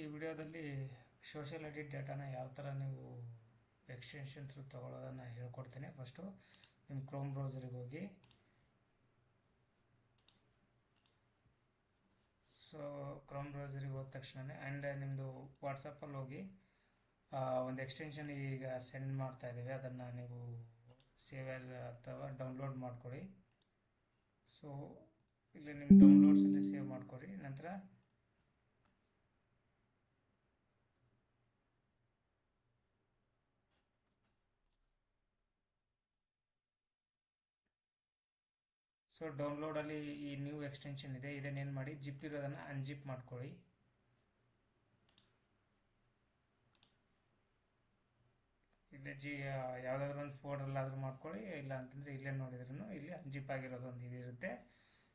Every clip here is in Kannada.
ಈ ವಿಡಿಯೋದಲ್ಲಿ ಸೋಷಿಯಲ್ ಎಡಿಟ್ ಡೇಟಾನ ಯಾವ ಥರ ನೀವು ಎಕ್ಸ್ಟೆನ್ಷನ್ ಥ್ರೂ ತೊಗೊಳ್ಳೋದನ್ನು ಹೇಳ್ಕೊಡ್ತೇನೆ. ಫಸ್ಟು ನಿಮ್ಮ ಕ್ರೋಮ್ ಬ್ರೌಸರಿಗೆ ಹೋಗಿ, ಸೊ ಕ್ರೋಮ್ ಬ್ರೌಸರಿಗೆ ಹೋದ ತಕ್ಷಣವೇ ಆ್ಯಂಡ್ ನಿಮ್ಮದು ವಾಟ್ಸಪ್ಪಲ್ಲಿ ಹೋಗಿ ಒಂದು ಎಕ್ಸ್ಟೆನ್ಷನ್ ಈಗ ಸೆಂಡ್ ಮಾಡ್ತಾ ಇದ್ದೀವಿ, ಅದನ್ನು ನೀವು ಸೇವ್ ಆ್ಯಸ್ ಅಥವಾ ಡೌನ್ಲೋಡ್ ಮಾಡ್ಕೊಳ್ಳಿ. ಸೊ ಇಲ್ಲಿ ನಿಮ್ಮ ಡೌನ್ಲೋಡ್ಸಲ್ಲಿ ಸೇವ್ ಮಾಡ್ಕೊಳ್ಳಿ. ನಂತರ ಸೊ ಡೌನ್ಲೋಡಲ್ಲಿ ಈ ನ್ಯೂ ಎಕ್ಸ್ಟೆನ್ಷನ್ ಇದೆ, ಇದನ್ನೇನು ಮಾಡಿ ಜಿಪ್ ಇರೋದನ್ನು ಅನ್ಜಿಪ್ ಮಾಡ್ಕೊಳ್ಳಿ. ಇಲ್ಲಿ ಯಾವುದಾದ್ರೂ ಒಂದು ಫೋಲ್ಡರ್ಲಾದ್ರೂ ಮಾಡ್ಕೊಳ್ಳಿ, ಇಲ್ಲ ಅಂತಂದರೆ ಇಲ್ಲೇ ನೋಡಿದ್ರೂ ಇಲ್ಲಿ ಅನ್ಜಿಪ್ ಆಗಿರೋದು ಒಂದು ಇದಿರುತ್ತೆ.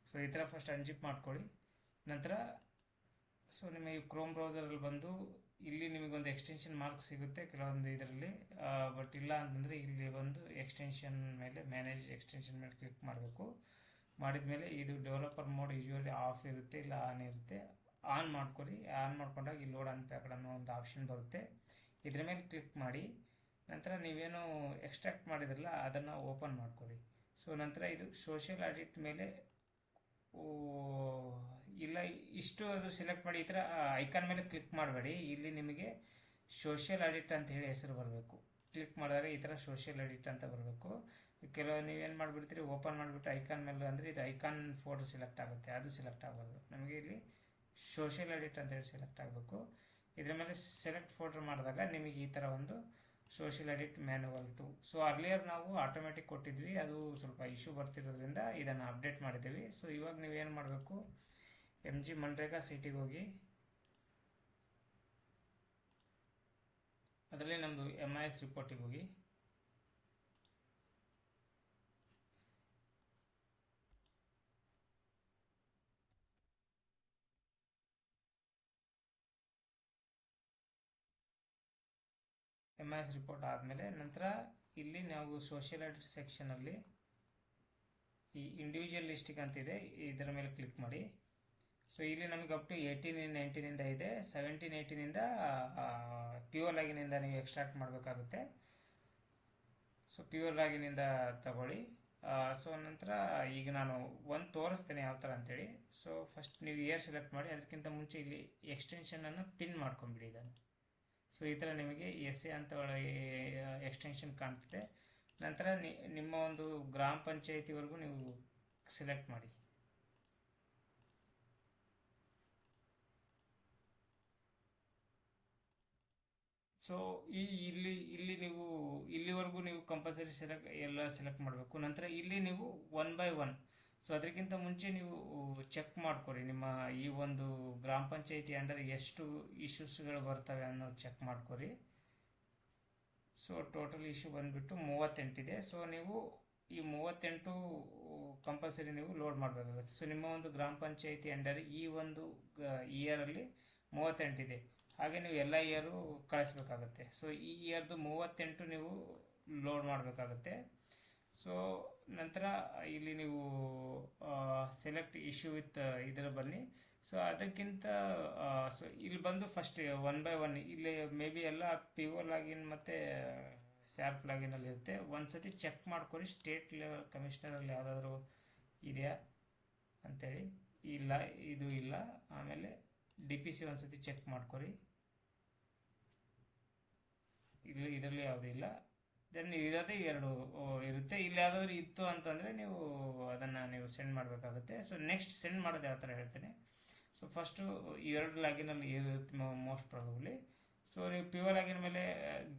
ಸೊ ಈ ಥರ ಫಸ್ಟ್ ಅನ್ಜಿಪ್ ಮಾಡ್ಕೊಳ್ಳಿ. ನಂತರ ಸೊ ನಿಮಗೆ ಕ್ರೋಮ್ ಬ್ರೌಸರಲ್ಲಿ ಬಂದು ಇಲ್ಲಿ ನಿಮಗೊಂದು ಎಕ್ಸ್ಟೆನ್ಷನ್ ಮಾರ್ಕ್ ಸಿಗುತ್ತೆ ಕೆಲವೊಂದು ಇದರಲ್ಲಿ, ಬಟ್ ಇಲ್ಲ ಅಂತಂದರೆ ಇಲ್ಲಿ ಒಂದು ಎಕ್ಸ್ಟೆನ್ಷನ್ ಮೇಲೆ ಮ್ಯಾನೇಜ್ ಎಕ್ಸ್ಟೆನ್ಷನ್ ಮೇಲೆ ಕ್ಲಿಕ್ ಮಾಡಬೇಕು. ಮಾಡಿದ್ಮೇಲೆ ಇದು ಡೆವಲಪರ್ ಮೋಡ್ ಯೂಶುವಲಿ ಆಫ್ ಇರುತ್ತೆ, ಇಲ್ಲ ಆನ್ ಇರುತ್ತೆ. ಆನ್ ಮಾಡ್ಕೊಳ್ಳಿ. ಆನ್ ಮಾಡ್ಕೊಂಡಾಗ ಈ ಲೋಡ್ ಅನ್ಪ್ಯಾಕ್ಡ್ ಅನ್ನೋ ಒಂದು ಆಪ್ಷನ್ ಬರುತ್ತೆ, ಇದ್ರ ಮೇಲೆ ಕ್ಲಿಕ್ ಮಾಡಿ. ನಂತರ ನೀವೇನು ಎಕ್ಸ್ಟ್ರಾಕ್ಟ್ ಮಾಡಿದ್ರಲ್ಲ ಅದನ್ನು ಓಪನ್ ಮಾಡ್ಕೊಳ್ಳಿ. ಸೊ ನಂತರ ಇದು ಸೋಷಿಯಲ್ ಎಡಿಟ್ ಮೇಲೆ ಇಲ್ಲ ಇಷ್ಟು ಅದು ಸೆಲೆಕ್ಟ್ ಮಾಡಿ, ಈ ಥರ ಐಕಾನ್ ಮೇಲೆ ಕ್ಲಿಕ್ ಮಾಡಬೇಡಿ. ಇಲ್ಲಿ ನಿಮಗೆ ಸೋಷಿಯಲ್ ಎಡಿಟ್ ಅಂತ ಹೇಳಿ ಹೆಸರು ಬರಬೇಕು. ಕ್ಲಿಕ್ ಮಾಡಿದಾಗ ಈ ಥರ ಸೋಷಿಯಲ್ ಎಡಿಟ್ ಅಂತ ಬರಬೇಕು. ಕೆಲವು ನೀವೇನು ಮಾಡಿಬಿಡ್ತೀರಿ, ಓಪನ್ ಮಾಡಿಬಿಟ್ಟು ಐಕಾನ್ ಮೇಲೆ ಅಂದರೆ ಇದು ಐಕಾನ್ ಫೋಲ್ಡರ್ ಸೆಲೆಕ್ಟ್ ಆಗುತ್ತೆ, ಅದು ಸೆಲೆಕ್ಟ್ ಆಗಬಾರ್ದು. ನಮಗೆ ಇಲ್ಲಿ ಸೋಷಿಯಲ್ ಎಡಿಟ್ ಅಂತ ಹೇಳಿ ಸೆಲೆಕ್ಟ್ ಆಗಬೇಕು. ಇದರ ಮೇಲೆ ಸೆಲೆಕ್ಟ್ ಫೋಲ್ಡರ್ ಮಾಡಿದಾಗ ನಿಮಗೆ ಈ ಥರ ಒಂದು social edit manual 2. So earlier ನಾವು ಆಟೋಮೆಟಿಕ್ ಕೊಟ್ಟಿದ್ವಿ, ಅದು ಸ್ವಲ್ಪ ಇಶ್ಯೂ ಬರ್ತಿರೋದ್ರಿಂದ ಇದನ್ನು ಅಪ್ಡೇಟ್ ಮಾಡಿದ್ದೀವಿ. ಸೊ ಇವಾಗ ನೀವೇನು ಮಾಡಬೇಕು, MG ಮನ್ರೇಗಾ ಸಿಟಿಗೆ ಹೋಗಿ ಅದರಲ್ಲಿ ನಮ್ಮದು MIS ರಿಪೋರ್ಟಿಗೆ ಹೋಗಿ MIS ರಿಪೋರ್ಟ್ ಆದಮೇಲೆ ನಂತರ ಇಲ್ಲಿ ನಾವು ಸೋಷಿಯಲ್ ಎಡಿಟ್ ಸೆಕ್ಷನಲ್ಲಿ ಈ ಇಂಡಿವಿಜುವಲ್ ಲಿಸ್ಟಿಗೆ ಅಂತಿದೆ, ಇದರ ಮೇಲೆ ಕ್ಲಿಕ್ ಮಾಡಿ. ಸೊ ಇಲ್ಲಿ ನಮಗೆ ಅಪ್ ಟು 18/19 ಇದೆ. 17/18 ಪ್ಯೂರ್ ಲಾಗಿನಿಂದ ನೀವು ಎಕ್ಸ್ಟ್ರಾಕ್ಟ್ ಮಾಡಬೇಕಾಗುತ್ತೆ. ಸೊ ಪ್ಯೂರ್ ಲಾಗಿನಿಂದ ತಗೊಳ್ಳಿ. ಸೊ ನಂತರ ಈಗ ನಾನು ಒಂದು ತೋರಿಸ್ತೇನೆ ಯಾವ ಥರ ಅಂತೇಳಿ. ಸೊ ಫಸ್ಟ್ ನೀವು ಇಯರ್ ಸೆಲೆಕ್ಟ್ ಮಾಡಿ, ಅದಕ್ಕಿಂತ ಮುಂಚೆ ಇಲ್ಲಿ ಎಕ್ಸ್ಟೆನ್ಷನನ್ನು ಪಿನ್ ಮಾಡ್ಕೊಂಬಿಡಿ ಇದನ್ನು. ಸೊ ಈ ಥರ ನಿಮಗೆ SA ಅಂತ ಎಕ್ಸ್ಟೆನ್ಷನ್ ಕಾಣ್ತಿದೆ. ನಂತರ ನಿಮ್ಮ ಒಂದು ಗ್ರಾಮ ಪಂಚಾಯಿತಿವರೆಗೂ ನೀವು ಸೆಲೆಕ್ಟ್ ಮಾಡಿ. ಸೊ ಇಲ್ಲಿ ನೀವು ಇಲ್ಲಿವರೆಗೂ ನೀವು ಕಂಪಲ್ಸರಿ ಎಲ್ಲ ಸೆಲೆಕ್ಟ್ ಮಾಡಬೇಕು. ನಂತರ ಇಲ್ಲಿ ನೀವು 1 by 1. ಸೊ ಅದಕ್ಕಿಂತ ಮುಂಚೆ ನೀವು ಚೆಕ್ ಮಾಡ್ಕೊರಿ, ನಿಮ್ಮ ಈ ಒಂದು ಗ್ರಾಮ ಪಂಚಾಯಿತಿ ಅಂಡರ್ ಎಷ್ಟು ಇಶ್ಯೂಸ್ಗಳು ಬರ್ತವೆ ಅನ್ನೋದು ಚೆಕ್ ಮಾಡ್ಕೊರಿ. ಸೊ ಟೋಟಲ್ ಇಶ್ಯೂ ಬಂದುಬಿಟ್ಟು 38 ಇದೆ. ಸೊ ನೀವು ಈ 38 ಕಂಪಲ್ಸರಿ ನೀವು ಲೋಡ್ ಮಾಡಬೇಕಾಗುತ್ತೆ. ಸೊ ನಿಮ್ಮ ಒಂದು ಗ್ರಾಮ ಪಂಚಾಯಿತಿ ಅಂಡರ್ ಈ ಒಂದು ಇಯರಲ್ಲಿ 38 ಇದೆ, ಹಾಗೆ ನೀವು ಎಲ್ಲ ಇಯರು ಕಳಿಸ್ಬೇಕಾಗುತ್ತೆ. ಸೊ ಈ ಇಯರ್ದು 38 ನೀವು ಲೋಡ್ ಮಾಡಬೇಕಾಗುತ್ತೆ. ಸೊ ನಂತರ ಇಲ್ಲಿ ನೀವು ಸೆಲೆಕ್ಟ್ ಇಶ್ಯೂ ವಿತ್ ಇದರ ಬನ್ನಿ. ಸೊ ಅದಕ್ಕಿಂತ ಸೊ ಇಲ್ಲಿ ಬಂದು ಫಸ್ಟ್ 1 by 1 ಇಲ್ಲಿ ಮೇ ಬಿ ಎಲ್ಲ PO ಲಾಗಿನ್ ಮತ್ತು SARP ಲಾಗಿನಲ್ಲಿ ಇರುತ್ತೆ. ಒಂದ್ಸತಿ ಚೆಕ್ ಮಾಡ್ಕೊಳ್ಳಿ ಸ್ಟೇಟ್ ಲೆವೆಲ್ ಕಮಿಷನರಲ್ಲಿ ಯಾವುದಾದ್ರೂ ಇದೆಯಾ ಅಂಥೇಳಿ. ಇಲ್ಲ, ಇದು ಇಲ್ಲ. ಆಮೇಲೆ DPC ಒಂದ್ಸತಿ ಚೆಕ್ ಮಾಡ್ಕೊರಿ, ಇದರಲ್ಲಿ ಯಾವುದೂ ಇಲ್ಲ. ದೆನ್ ಇರೋದೇ 2 ಇರುತ್ತೆ. ಇಲ್ಲಿ ಯಾವುದಾದ್ರೂ ಇತ್ತು ಅಂತಂದರೆ ನೀವು ಅದನ್ನು ನೀವು ಸೆಂಡ್ ಮಾಡಬೇಕಾಗುತ್ತೆ. ಸೊ ನೆಕ್ಸ್ಟ್ ಸೆಂಡ್ ಮಾಡೋದು ಯಾವ ಥರ ಹೇಳ್ತೇನೆ. ಸೊ ಫಸ್ಟು 2 ಲಾಗಿನಲ್ಲಿ ಇರುತ್ತೆ ಮೋಸ್ಟ್ ಪ್ರಾಬಬ್ಲಿ. ಸೊ ನೀವು PO ಲಾಗಿನ್ ಮೇಲೆ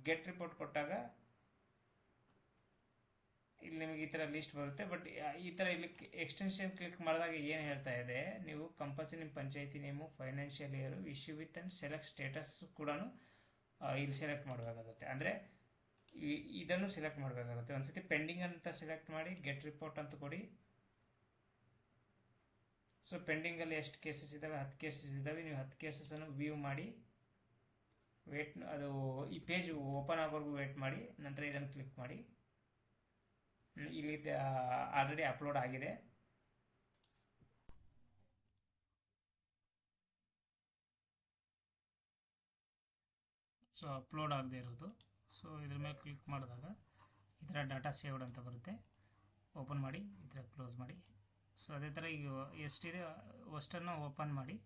ಗೆಟ್ ರಿಪೋರ್ಟ್ ಕೊಟ್ಟಾಗ ಇಲ್ಲಿ ನಿಮಗೆ ಈ ಥರ ಲಿಸ್ಟ್ ಬರುತ್ತೆ. ಬಟ್ ಈ ಥರ ಇಲ್ಲಿ ಎಕ್ಸ್ಟೆನ್ಷನ್ ಕ್ಲಿಕ್ ಮಾಡಿದಾಗ ಏನು ಹೇಳ್ತಾ ಇದೆ, ನೀವು ಕಂಪಲ್ಸರಿ ನಿಮ್ಮ panchayat name, financial year, issue with and select status ಕೂಡ ಇಲ್ಲಿ ಸೆಲೆಕ್ಟ್ ಮಾಡಬೇಕಾಗುತ್ತೆ. ಅಂದರೆ ಇದನ್ನು ಸೆಲೆಕ್ಟ್ ಮಾಡಬೇಕಾಗುತ್ತೆ. ಒಂದ್ಸತಿ ಪೆಂಡಿಂಗ್ ಅಂತ ಸೆಲೆಕ್ಟ್ ಮಾಡಿ ಗೆಟ್ ರಿಪೋರ್ಟ್ ಅಂತ ಕೊಡಿ. ಸೊ ಪೆಂಡಿಂಗಲ್ಲಿ ಎಷ್ಟು ಕೇಸಸ್ ಇದ್ದಾವೆ, 10 ಕೇಸಸ್ ಇದ್ದಾವೆ. ನೀವು 10 ಕೇಸಸನ್ನು ವ್ಯೂ ಮಾಡಿ ಅದು ಈ ಪೇಜ್ ಓಪನ್ ಆಗೋವರೆಗೂ ವೇಟ್ ಮಾಡಿ. ನಂತರ ಇದನ್ನು ಕ್ಲಿಕ್ ಮಾಡಿ. ಇಲ್ಲಿ ಆಲ್ರೆಡಿ ಅಪ್ಲೋಡ್ ಆಗಿದೆ. ಸೊ ಅಪ್ಲೋಡ್ ಆಗದೆ ಇರೋದು. ಸೊ ಇದ್ರ ಮೇಲೆ ಕ್ಲಿಕ್ ಮಾಡಿದಾಗ ಈ ಥರ ಡಾಟಾ ಸೇವ್ಡ್ ಅಂತ ಬರುತ್ತೆ. ಓಪನ್ ಮಾಡಿ, ಈ ಥರ ಕ್ಲೋಸ್ ಮಾಡಿ. ಸೊ ಅದೇ ಥರ ಈಗ ಎಷ್ಟಿದೆ ಅಷ್ಟನ್ನು ಓಪನ್ ಮಾಡಿ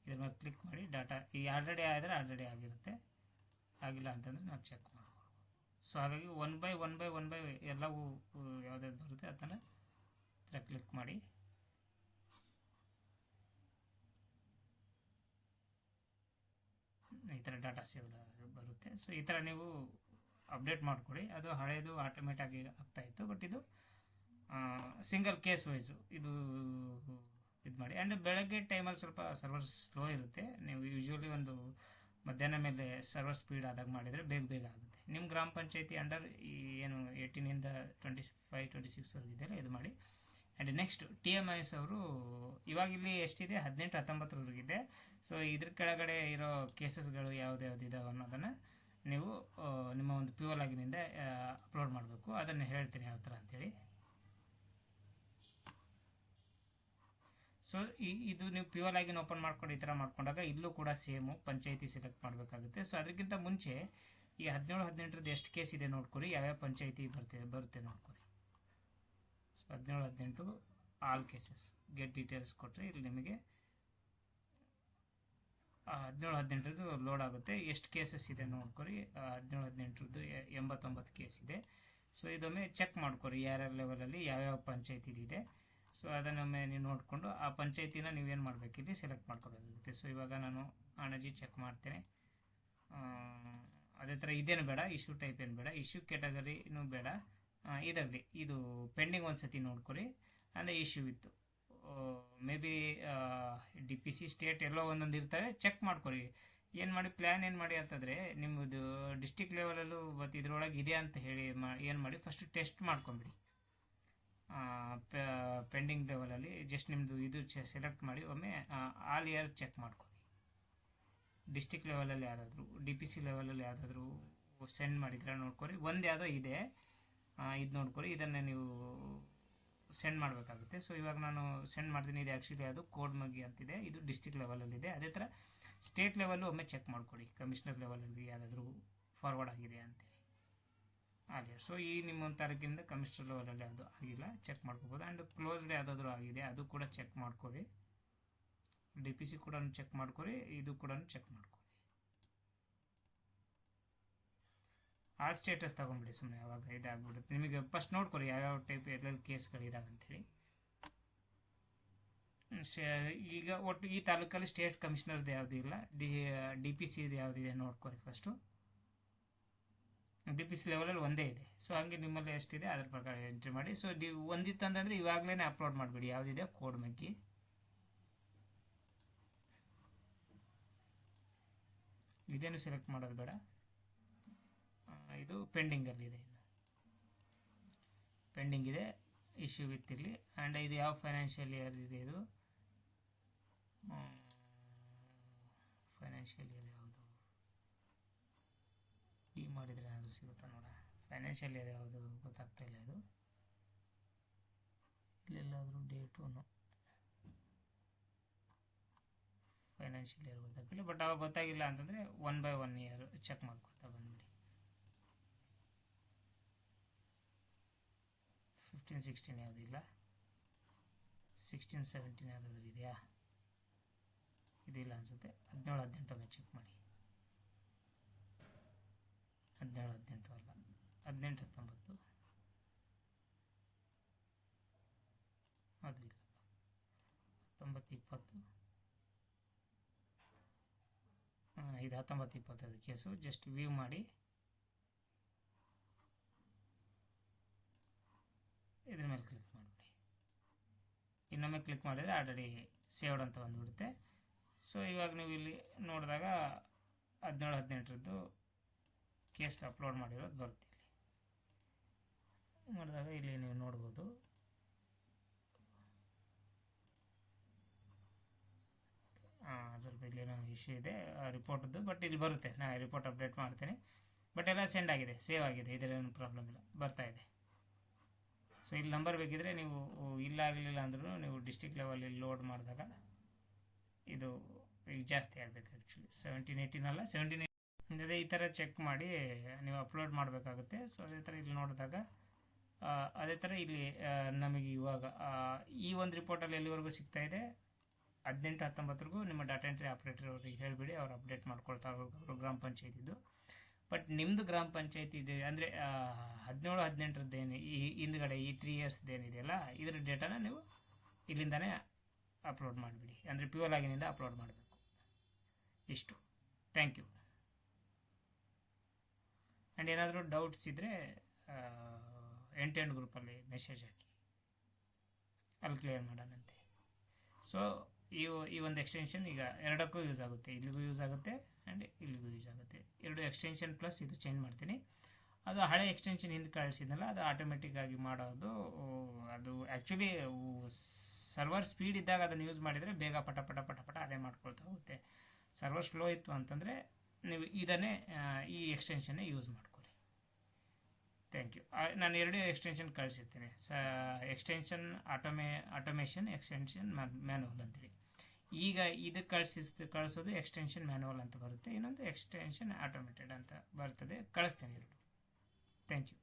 ಇದ್ರ ಮೇಲೆ ಕ್ಲಿಕ್ ಮಾಡಿ. ಡಾಟಾ ಈಗ ಆಲ್ರೆಡಿ ಆದರೆ ಆಲ್ರೆಡಿ ಆಗಿರುತ್ತೆ, ಆಗಿಲ್ಲ ಅಂತಂದರೆ ನಾವು ಚೆಕ್ ಮಾಡ್ಬೋದು. ಸೊ ಹಾಗಾಗಿ ಒನ್ ಬೈ ಎಲ್ಲವೂ ಯಾವುದ್ಯಾವ್ದು ಬರುತ್ತೆ ಅದನ್ನು ಈ ಥರ ಕ್ಲಿಕ್ ಮಾಡಿ. ಈ ಥರ ಡಾಟಾ ಸೇವ್ ಬರುತ್ತೆ. ಸೊ ಈ ಥರ ನೀವು ಅಪ್ಡೇಟ್ ಮಾಡಿಕೊಡಿ. ಅದು ಹಳೆಯದು ಆಟೋಮೇಟಾಗಿ ಆಗ್ತಾಯಿತ್ತು, ಬಟ್ ಇದು ಸಿಂಗಲ್ ಕೇಸ್ ವೈಸು ಇದು ಮಾಡಿ. ಆ್ಯಂಡ್ ಬೆಳಗ್ಗೆ ಟೈಮಲ್ಲಿ ಸ್ವಲ್ಪ ಸರ್ವರ್ ಸ್ಲೋ ಇರುತ್ತೆ. ನೀವು ಯೂಶ್ವಲಿ ಒಂದು ಮಧ್ಯಾಹ್ನ ಮೇಲೆ ಸರ್ವರ್ ಸ್ಪೀಡ್ ಆದಾಗ ಮಾಡಿದರೆ ಬೇಗ ಆಗುತ್ತೆ. ನಿಮ್ಮ ಗ್ರಾಮ ಪಂಚಾಯತಿ ಅಂಡರ್ ಈ ಏನು 18ಇಂದ 25-26 ಇದೆಯಲ್ಲ ಇದು ಮಾಡಿ. ಆ್ಯಂಡ್ ನೆಕ್ಸ್ಟ್ TMIS ಅವರು ಇವಾಗ ಇಲ್ಲಿ ಎಷ್ಟಿದೆ 18-19 ಸೊ ಇದ್ರ ಕೆಳಗಡೆ ಇರೋ ಕೇಸಸ್ಗಳು ಯಾವ್ದಿದಾವೆ ಅನ್ನೋದನ್ನು ನೀವು ನಿಮ್ಮ ಒಂದು PO ಲಾಗಿನಿಂದ ಅಪ್ಲೋಡ್ ಮಾಡಬೇಕು. ಅದನ್ನು ಹೇಳ್ತೀನಿ ಯಾವ ಥರ ಅಂತೇಳಿ. ಸೊ ಇದು ನೀವು PO ಲಾಗಿನ್ ಓಪನ್ ಮಾಡ್ಕೊಂಡು ಈ ಥರ ಮಾಡ್ಕೊಂಡಾಗ ಇಲ್ಲೂ ಕೂಡ ಸೇಮು ಪಂಚಾಯತಿ ಸೆಲೆಕ್ಟ್ ಮಾಡಬೇಕಾಗುತ್ತೆ. ಸೊ ಅದಕ್ಕಿಂತ ಮುಂಚೆ ಈ 17-18 ಎಷ್ಟು ಕೇಸ್ ಇದೆ ನೋಡ್ಕೊರಿ, ಯಾವ್ಯಾವ ಪಂಚಾಯತಿ ಬರುತ್ತೆ ನೋಡ್ಕೊರಿ. So 17-18 all cases get details ಕೊಟ್ಟರೆ ಇಲ್ಲಿ ನಿಮಗೆ 17-18 ಲೋಡ್ ಆಗುತ್ತೆ. ಎಷ್ಟು ಕೇಸಸ್ ಇದೆ ನೋಡ್ಕೊರಿ. 17-18 89 ಕೇಸ್ ಇದೆ. ಸೊ ಇದೊಮ್ಮೆ ಚೆಕ್ ಮಾಡ್ಕೊರಿ ಯಾರ್ಯಾರ ಲೆವೆಲಲ್ಲಿ ಯಾವ್ಯಾವ ಪಂಚಾಯತಿ ಇದೆ. ಸೊ ಅದನ್ನೊಮ್ಮೆ ನೀವು ನೋಡಿಕೊಂಡು ಆ ಪಂಚಾಯತಿನ ನೀವೇನು ಮಾಡಬೇಕಿದೆ ಸೆಲೆಕ್ಟ್ ಮಾಡ್ಕೋಬೇಕಾಗುತ್ತೆ. ಸೊ ಇವಾಗ ನಾನು ಅಣಜಿ ಚೆಕ್ ಮಾಡ್ತೇನೆ. ಅದೇ ಥರ ಇದೇನು ಬೇಡ, ಇಶ್ಯೂ ಟೈಪ್ ಏನು ಬೇಡ, ಇಶ್ಯೂ ಕ್ಯಾಟಗರಿನೂ ಬೇಡ. ಇದರಲ್ಲಿ ಇದು ಪೆಂಡಿಂಗ್ ಒಂದು ಸತಿ ನೋಡ್ಕೊರಿ. ಅಂದರೆ ಇಶ್ಯೂ ಇತ್ತು ಮೇ ಬಿ DPC ಸ್ಟೇಟ್ ಎಲ್ಲೋ ಒಂದೊಂದು ಇರ್ತವೆ, ಚೆಕ್ ಮಾಡ್ಕೊರಿ. ಏನು ಮಾಡಿ ಪ್ಲ್ಯಾನ್ ಏನು ಮಾಡಿ ಅಂತಂದರೆ ನಿಮ್ಮದು ಡಿಸ್ಟಿಕ್ ಲೆವೆಲಲ್ಲೂ ಮತ್ತು ಇದರೊಳಗೆ ಇದೆ ಅಂತ ಹೇಳಿ ಏನು ಮಾಡಿ ಫಸ್ಟ್ ಟೆಸ್ಟ್ ಮಾಡ್ಕೊಂಬಿಡಿ. ಪೆಂಡಿಂಗ್ ಲೆವೆಲಲ್ಲಿ ಜಸ್ಟ್ ನಿಮ್ಮದು ಇದು ಸೆಲೆಕ್ಟ್ ಮಾಡಿ ಒಮ್ಮೆ ಆಲ್ ಇಯರ್ ಚೆಕ್ ಮಾಡ್ಕೊರಿ. ಡಿಸ್ಟಿಕ್ ಲೆವೆಲಲ್ಲಿ ಯಾವುದಾದ್ರು DPC ಲೆವೆಲಲ್ಲಿ ಯಾವುದಾದ್ರೂ ಸೆಂಡ್ ಮಾಡಿದ್ರೆ ನೋಡ್ಕೊರಿ. ಒಂದು ಯಾವುದೋ ಇದೆ ಇದು ನೋಡ್ಕೊರಿ. ಇದನ್ನು ನೀವು ಸೆಂಡ್ ಮಾಡಬೇಕಾಗುತ್ತೆ. ಸೊ ಇವಾಗ ನಾನು ಸೆಂಡ್ ಮಾಡ್ತೀನಿ. ಇದು ಆ್ಯಕ್ಚುಲಿ ಅದು ಕೋಡ್ಮಗ್ಗಿ ಅಂತಿದೆ, ಇದು ಡಿಸ್ಟಿಕ್ ಲೆವೆಲಲ್ಲಿದೆ. ಅದೇ ಥರ ಸ್ಟೇಟ್ ಲೆವೆಲ್ಲು ಒಮ್ಮೆ ಚೆಕ್ ಮಾಡ್ಕೊಡಿ, ಕಮಿಷನರ್ ಲೆವೆಲಲ್ಲಿ ಯಾವುದಾದ್ರೂ ಫಾರ್ವರ್ಡ್ ಆಗಿದೆ ಅಂತೇಳಿ ಆಗಲಿ. ಸೊ ಈ ನಿಮ್ಮ ತಾರೀಕಿಂದ ಕಮಿಷನರ್ ಲೆವೆಲಲ್ಲಿ ಯಾವುದು ಆಗಿಲ್ಲ ಚೆಕ್ ಮಾಡ್ಕೋಬೋದು. ಆ್ಯಂಡ್ ಕ್ಲೋಸ್ಡ್ ಯಾವುದಾದ್ರೂ ಆಗಿದೆ ಅದು ಕೂಡ ಚೆಕ್ ಮಾಡ್ಕೊರಿ. DPC ಕೂಡ ಚೆಕ್ ಮಾಡ್ಕೊರಿ, ಇದು ಕೂಡ ಚೆಕ್ ಮಾಡ್ಕೊರಿ. ಆಲ್ ಸ್ಟೇಟಸ್ ತೊಗೊಂಬಿಡಿ ಸುಮ್ಮನೆ, ಯಾವಾಗ ಇದಾಗ್ಬಿಡುತ್ತೆ ನಿಮಗೆ. ಫಸ್ಟ್ ನೋಡ್ಕೊರಿ ಯಾವ್ಯಾವ ಟೈಪ್ ಎಲ್ಲೆಲ್ಲಿ ಕೇಸ್ಗಳಿದಾವೆ ಅಂಥೇಳಿ. ಈಗ ಒಟ್ಟು ಈ ತಾಲೂಕಲ್ಲಿ ಸ್ಟೇಟ್ ಕಮಿಷನರ್ದು ಯಾವುದೂ ಇಲ್ಲ, DPC ಇದು ಯಾವುದಿದೆ ನೋಡ್ಕೊರಿ ಫಸ್ಟು. DPC ಲೆವೆಲಲ್ಲಿ ಒಂದೇ ಇದೆ. ಸೊ ಹಂಗೆ ನಿಮ್ಮಲ್ಲಿ ಎಷ್ಟಿದೆ ಅದ್ರ ಪ್ರಕಾರ ಎಂಟ್ರಿ ಮಾಡಿ. ಸೊ ಒಂದಿತ್ತಂದರೆ ಇವಾಗಲೇ ಅಪ್ಲೋಡ್ ಮಾಡಿಬಿಡಿ ಯಾವುದಿದೆ ಕೋಡ್ ಮಗ್ಗಿ. ಇದೇನು ಸೆಲೆಕ್ಟ್ ಮಾಡೋದು ಬೇಡ, ಇದು ಪೆಂಡಿಂಗಲ್ಲಿದೆ, ಪೆಂಡಿಂಗ್ ಇದೆ, ಇಶ್ಯೂ ವಿತ್ ಇರಲಿ. ಆ್ಯಂಡ್ ಇದು ಯಾವ ಫೈನಾನ್ಷಿಯಲ್ ಇಯರ್ ಇದೆ, ಇದು ಫೈನಾನ್ಷಿಯಲ್ ಇಯರ್ ಯಾವುದು ಈ ಮಾಡಿದರೆ ಅದು ಸಿಗುತ್ತಾ ನೋಡ. ಫೈನಾನ್ಷಿಯಲ್ ಇಯರ್ ಯಾವುದು ಗೊತ್ತಾಗ್ತಾ ಇಲ್ಲ. ಇದು ಇಲ್ಲೆಲ್ಲಾದರೂ ಡೇಟು ಫೈನಾನ್ಷಿಯಲ್ ಇಯರ್ ಗೊತ್ತಾಗ್ತಿಲ್ಲ. ಬಟ್ ಅವಾಗ ಗೊತ್ತಾಗಿಲ್ಲ ಅಂತಂದರೆ 1 by 1 ಇಯರ್ ಚೆಕ್ ಮಾಡ್ಕೊಳ್ತಾ ಬಂದ್ಬಿಡಿ. 15-16 ಯಾವುದಿಲ್ಲ, 16-17 ಯಾವುದಾದ್ರು ಇದೆಯಾ, ಇದಿಲ್ಲ ಅನಿಸುತ್ತೆ. 17-18 ಚೆಕ್ ಮಾಡಿ. 17-18 ಅಲ್ಲ, 18-19 ಅದು ಇಲ್ಲ. 19-20 ಇದು 19-20 ಕೇಸು. ಜಸ್ಟ್ ವ್ಯೂ ಮಾಡಿ ಇದ್ರ ಮೇಲೆ ಕ್ಲಿಕ್ ಮಾಡಿಬಿಡಿ. ಇನ್ನೊಮ್ಮೆ ಕ್ಲಿಕ್ ಮಾಡಿದರೆ ಆಲ್ರೆಡಿ ಸೇವ್ಡ್ ಅಂತ ಬಂದುಬಿಡುತ್ತೆ. ಸೊ ಇವಾಗ ನೀವು ಇಲ್ಲಿ ನೋಡಿದಾಗ 17-18 ಕೇಸ್ ಅಪ್ಲೋಡ್ ಮಾಡಿರೋದು ಬರುತ್ತೆ. ಇಲ್ಲಿ ಮಾಡಿದಾಗ ಇಲ್ಲಿ ನೀವು ನೋಡ್ಬೋದು. ಸ್ವಲ್ಪ ಇಲ್ಲೇನೋ ಇಶ್ಯೂ ಇದೆ ರಿಪೋರ್ಟ್ದು, ಬಟ್ ಇಲ್ಲಿ ಬರುತ್ತೆ. ನಾನು ರಿಪೋರ್ಟ್ ಅಪ್ಡೇಟ್ ಮಾಡ್ತೇನೆ. ಬಟ್ ಎಲ್ಲ ಸೆಂಡ್ ಆಗಿದೆ, ಸೇವ್ ಆಗಿದೆ, ಇದರೇನು ಪ್ರಾಬ್ಲಮ್ ಇಲ್ಲ, ಬರ್ತಾ ಇದೆ. ಸೊ ಇಲ್ಲಿ ನಂಬರ್ ಬೇಕಿದ್ರೆ ನೀವು ಇಲ್ಲ ಆಗಲಿಲ್ಲ ಅಂದ್ರೂ ನೀವು ಡಿಸ್ಟಿಕ್ ಲೆವೆಲಲ್ಲಿ ಲೋಡ್ ಮಾಡಿದಾಗ ಇದು ಈಗ ಜಾಸ್ತಿ ಆಗಬೇಕು. ಆ್ಯಕ್ಚುಲಿ 17-18 ಅಲ್ಲ, 17 ಅದೇ ಈ ಥರ ಚೆಕ್ ಮಾಡಿ ನೀವು ಅಪ್ಲೋಡ್ ಮಾಡಬೇಕಾಗುತ್ತೆ. ಸೊ ಅದೇ ಥರ ಇಲ್ಲಿ ನೋಡಿದಾಗ ಅದೇ ಥರ ಇಲ್ಲಿ ನಮಗೆ ಇವಾಗ ಈ ಒಂದು ರಿಪೋರ್ಟಲ್ಲಿ ಎಲ್ಲಿವರೆಗೂ ಸಿಗ್ತಾ ಇದೆ 18-19 ನಿಮ್ಮ ಡಾಟಾ ಎಂಟ್ರಿ ಆಪ್ರೇಟರ್ ಅವ್ರಿಗೆ ಹೇಳಿಬಿಡಿ, ಅವ್ರು ಅಪ್ಡೇಟ್ ಮಾಡ್ಕೊಳ್ತಾರೆ ಅವರು ಗ್ರಾಮ ಪಂಚಾಯತಿದು. ಬಟ್ ನಿಮ್ಮದು ಗ್ರಾಮ ಪಂಚಾಯತಿ ಇದೆ ಅಂದರೆ 17-18ರದ್ದೇನು ಈ ಹಿಂದ್ಗಡೆ ಈ 3 ಇಯರ್ಸ್ದು ಏನಿದೆಯಲ್ಲ ಇದರ ಡೇಟಾನ ನೀವು ಇಲ್ಲಿಂದನೇ ಅಪ್ಲೋಡ್ ಮಾಡಿಬಿಡಿ, ಅಂದರೆ ಪ್ಯೂರ್ ಲಾಗಿನಿಂದ ಅಪ್ಲೋಡ್ ಮಾಡಬೇಕು. ಇಷ್ಟು. Thank you. ಆ್ಯಂಡ್ ಏನಾದರೂ ಡೌಟ್ಸ್ ಇದ್ದರೆ ಎಂಡ್ ಗ್ರೂಪಲ್ಲಿ ಮೆಸೇಜ್ ಹಾಕಿ, ಅಲ್ಲಿ ಕ್ಲಿಯರ್ ಮಾಡೋಣಂತೆ. ಸೊ ಈ ಒಂದು ಎಕ್ಸ್ಟೆನ್ಷನ್ ಈಗ ಎರಡಕ್ಕೂ ಯೂಸ್ ಆಗುತ್ತೆ, ಇಲ್ಲಿಗೂ ಯೂಸ್ ಆಗುತ್ತೆ ಆ್ಯಂಡ್ ಇಲ್ಲಿಗೂ ಯೂಸ್ ಆಗುತ್ತೆ. 2 ಎಕ್ಸ್ಟೆನ್ಷನ್ ಪ್ಲಸ್ ಇದು ಚೇಂಜ್ ಮಾಡ್ತೀನಿ. ಅದು ಹಳೆ ಎಕ್ಸ್ಟೆನ್ಷನ್ ಹಿಂದೆ ಕಳಿಸಿದ್ನಲ್ಲ ಅದು ಆಟೋಮೆಟಿಕ್ ಆಗಿ ಮಾಡೋದು. ಅದು ಆ್ಯಕ್ಚುಲಿ ಸರ್ವರ್ ಸ್ಪೀಡ್ ಇದ್ದಾಗ ಅದನ್ನು ಯೂಸ್ ಮಾಡಿದರೆ ಬೇಗ ಪಟ ಪಟ ಪಟ ಪಟ ಅದೇ ಮಾಡ್ಕೊಳ್ತಾ ಹೋಗುತ್ತೆ. ಸರ್ವರ್ ಸ್ಲೋ ಇತ್ತು ಅಂತಂದರೆ ನೀವು ಇದನ್ನೇ ಈ ಎಕ್ಸ್ಟೆನ್ಷನ್ನೇ ಯೂಸ್ ಮಾಡ್ಕೊಳ್ಳಿ. Thank you. ನಾನು 2 ಎಕ್ಸ್ಟೆನ್ಷನ್ ಕಳಿಸಿರ್ತೀನಿ. ಎಕ್ಸ್ಟೆನ್ಷನ್ ಆಟೋಮೇಷನ್, ಎಕ್ಸ್ಟೆನ್ಷನ್ ಮ್ಯಾನುವಲ್ ಅಂತೇಳಿ. ಈಗ ಇದಕ್ಕೆ ಕಳಿಸೋದು ಎಕ್ಸ್ಟೆನ್ಷನ್ ಮ್ಯಾನುವಲ್ ಅಂತ ಬರುತ್ತೆ, ಇನ್ನೊಂದು ಎಕ್ಸ್ಟೆನ್ಷನ್ ಆಟೋಮೇಟೆಡ್ ಅಂತ ಬರ್ತದೆ. ಕಳಿಸ್ತೇನೆ 2. Thank you.